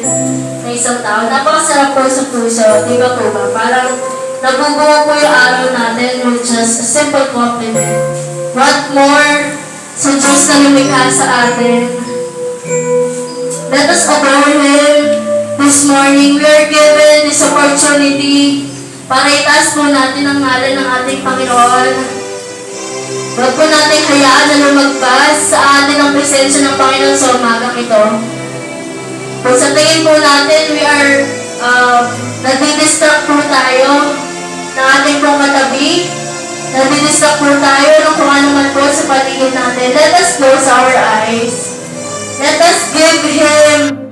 natin ng isang tao. Napakasarap po sa puso, di ba po ba? Parang nabubuo po yung araw natin with just a simple compliment. What more sa Diyos na lumikha sa atin? Let us adore Him this morning. We are given this opportunity para itaas po natin ang ngalan ng ating Panginoon. Huwag po natin hayaan na lumagpas sa atin ang presensya ng Panginoon sa umagang ito. Kung sa tingin po natin, we are nadidistract po tayo ng ating pong katabi, nadidistract po tayo ng kung ano man po sa paligid natin. Let us close our eyes. Let us give Him